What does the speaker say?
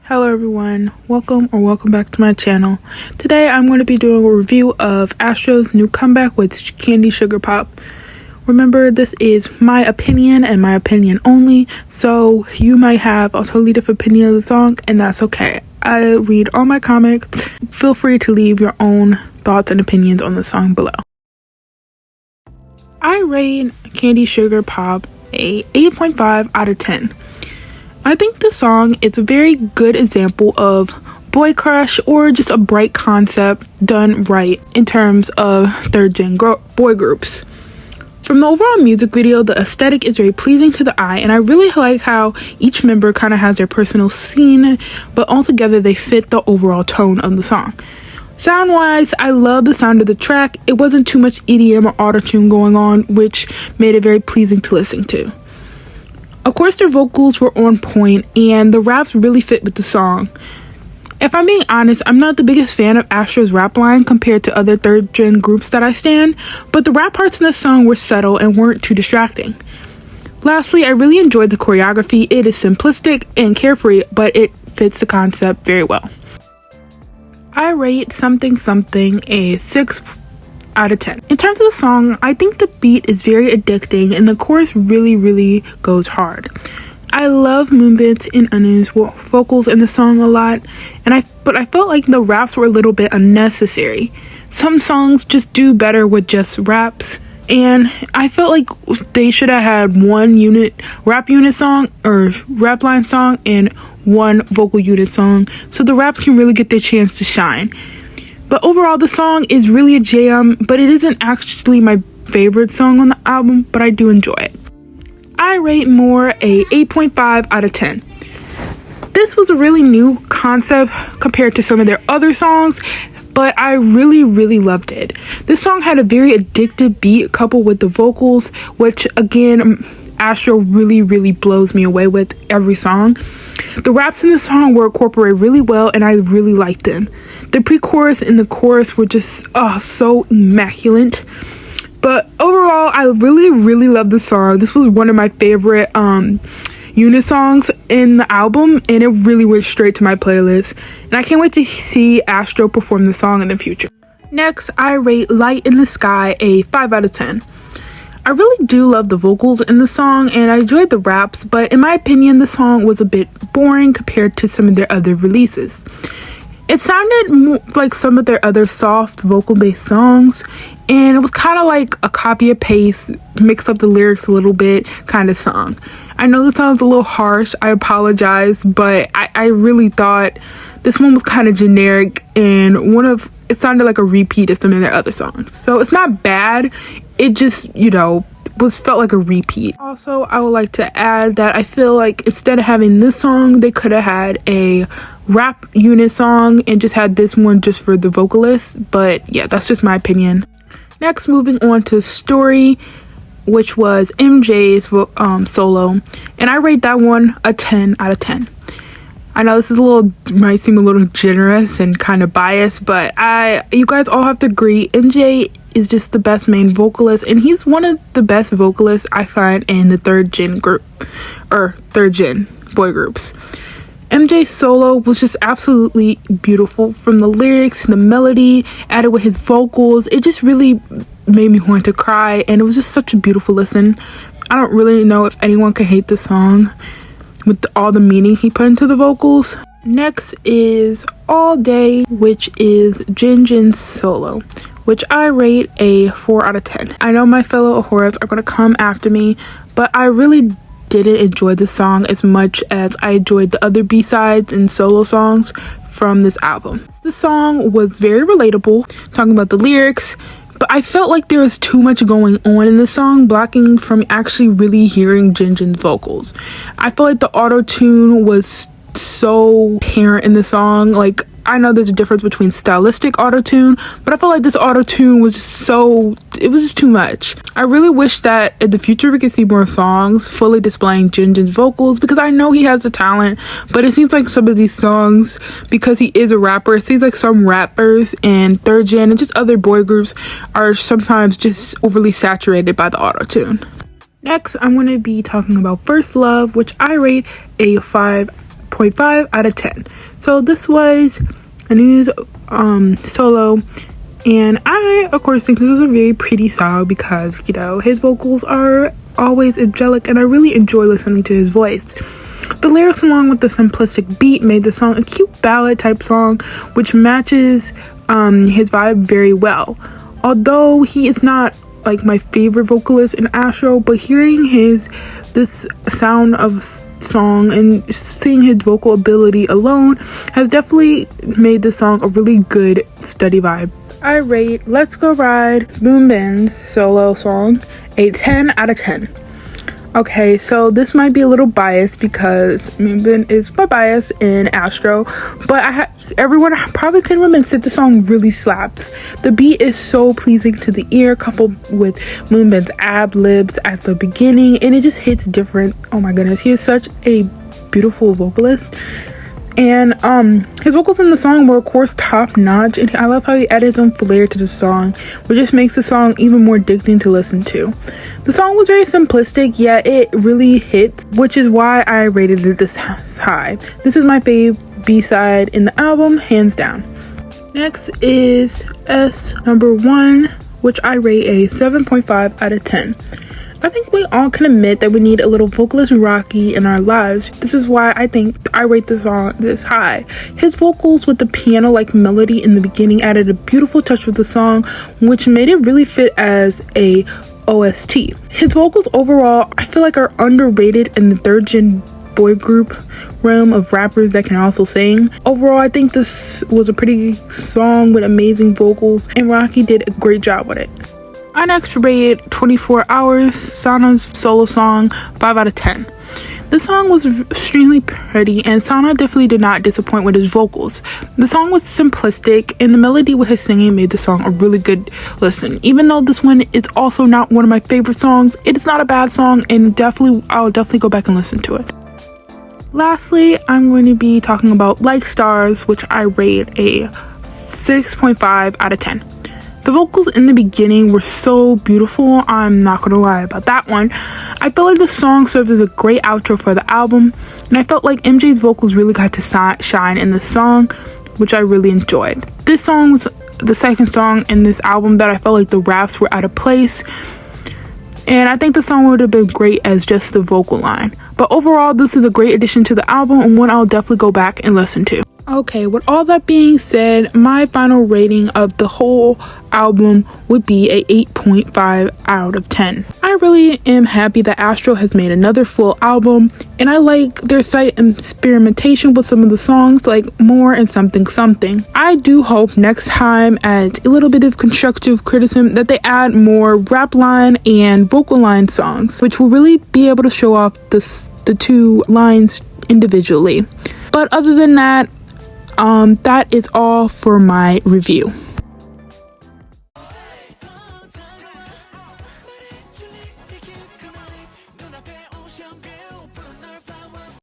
Hello everyone, welcome back to my channel. Today I'm going to be doing a review of Astro's new comeback with Candy Sugar Pop. Remember, this is my opinion and my opinion only, so you might have a totally different opinion of the song, and that's okay. I read all my comics. Feel free to leave your own thoughts and opinions on the song below. I rate Candy Sugar Pop a 8.5 out of 10. I think the song is a very good example of boy crush or just a bright concept done right in terms of third-gen boy groups. From the overall music video, the aesthetic is very pleasing to the eye, and I really like how each member kind of has their personal scene, but altogether they fit the overall tone of the song. Sound-wise, I love the sound of the track. It wasn't too much EDM or autotune going on, which made it very pleasing to listen to. Of course, their vocals were on point, and the raps really fit with the song. If I'm being honest, I'm not the biggest fan of Astro's rap line compared to other third-gen groups that I stan, but the rap parts in the song were subtle and weren't too distracting. Lastly, I really enjoyed the choreography. It is simplistic and carefree, but it fits the concept very well. I rate Something Something a 6 out of 10. In terms of the song, I think the beat is very addicting and the chorus really goes hard. I love moonbin's and eunwoo's vocals in the song a lot, but I felt like the raps were a little bit unnecessary. Some songs just do better with just raps, and I felt like they should have had one rap unit song or rap line song and one vocal unit song so the raps can really get their chance to shine. But overall, the song is really a jam, but it isn't actually my favorite song on the album, but I do enjoy it. I rate More a 8.5 out of 10. This was a really new concept compared to some of their other songs, but I really loved it. This song had a very addictive beat coupled with the vocals, which again, Astro really blows me away with every song. The raps in the song were incorporated really well, and I really liked them. The pre-chorus and the chorus were just so immaculate. But overall, I really love the song. This was one of my favorite unit songs in the album, and it really went straight to my playlist. And I can't wait to see Astro perform the song in the future. Next, I rate Light in the Sky a 5 out of 10. I really do love the vocals in the song, and I enjoyed the raps, but in my opinion, the song was a bit boring compared to some of their other releases. It sounded more like some of their other soft vocal-based songs, and it was kind of like a copy and paste, mix up the lyrics a little bit kind of song. I know this sounds a little harsh, I apologize, but I really thought this one was kind of generic, and it sounded like a repeat of some of their other songs. So it's not bad, it just, felt like a repeat. Also, I would like to add that I feel like instead of having this song, they could have had a rap unit song and just had this one just for the vocalist. But yeah, that's just my opinion. Next, moving on to Story, which was MJ's solo, and I rate that one a 10 out of 10. I know this might seem a little generous and kind of biased, but you guys all have to agree, MJ is just the best main vocalist, and he's one of the best vocalists I find in the third-gen boy groups. MJ's solo was just absolutely beautiful, from the lyrics and the melody added with his vocals. It just really made me want to cry, and it was just such a beautiful listen. I don't really know if anyone can hate the song with all the meaning he put into the vocals. Next is All Day, which is Jinjin's solo, which I rate a 4 out of 10. I know my fellow Ahoras are going to come after me, but I really didn't enjoy the song as much as I enjoyed the other B-sides and solo songs from this album. The song was very relatable, talking about the lyrics, but I felt like there was too much going on in the song, blocking from actually really hearing Jinjin's vocals. I felt like the auto-tune was so apparent in the song. Like, I know there's a difference between stylistic auto-tune, but I felt like this auto-tune was it was just too much. I really wish that in the future we could see more songs fully displaying Jinjin's vocals, because I know he has the talent, but it seems like some of these songs, because he is a rapper, it seems like some rappers and third gen and just other boy groups are sometimes just overly saturated by the auto-tune. Next, I'm going to be talking about First Love, which I rate a 5.5 8.5 out of 10. So this was a news solo, and I of course think this is a very pretty song because, you know, his vocals are always angelic and I really enjoy listening to his voice. The lyrics along with the simplistic beat made the song a cute ballad type song which matches his vibe very well. Although he is not like my favorite vocalist in Astro, but hearing this sound of song and seeing his vocal ability alone has definitely made this song a really good steady vibe. I rate Let's Go Ride, Moonbin's solo song, a 10 out of 10. Okay, so this might be a little biased because Moonbin is my bias in Astro, but everyone probably can remember that the song really slaps. The beat is so pleasing to the ear, coupled with Moonbin's ad-libs at the beginning, and it just hits different. Oh my goodness, he is such a beautiful vocalist. And his vocals in the song were of course top notch, and I love how he added some flair to the song, which just makes the song even more addicting to listen to. The song was very simplistic, yet it really hits, which is why I rated it this high. This is my fave B-side in the album, hands down. Next is S1, which I rate a 7.5 out of 10. I think we all can admit that we need a little vocalist Rocky in our lives. This is why I think I rate this song this high. His vocals with the piano-like melody in the beginning added a beautiful touch with the song, which made it really fit as a OST. His vocals overall, I feel like, are underrated in the third-gen boy group realm of rappers that can also sing. Overall, I think this was a pretty song with amazing vocals, and Rocky did a great job with it. I next rated 24 Hours, Sanha's solo song, 5 out of 10. The song was extremely pretty, and Sanha definitely did not disappoint with his vocals. The song was simplistic, and the melody with his singing made the song a really good listen. Even though this one is also not one of my favorite songs, it is not a bad song, and I'll definitely go back and listen to it. Lastly, I'm going to be talking about Like Stars, which I rate a 6.5 out of 10. The vocals in the beginning were so beautiful, I'm not gonna lie about that one. I felt like the song served as a great outro for the album, and I felt like MJ's vocals really got to shine in the song, which I really enjoyed. This song was the second song in this album that I felt like the raps were out of place, and I think the song would have been great as just the vocal line. But overall, this is a great addition to the album and one I'll definitely go back and listen to. Okay, with all that being said, my final rating of the whole album would be a 8.5 out of 10. I really am happy that Astro has made another full album, and I like their slight experimentation with some of the songs, like More and Something Something. I do hope next time, at a little bit of constructive criticism, that they add more rap line and vocal line songs, which will really be able to show off the two lines individually. But other than that, that is all for my review.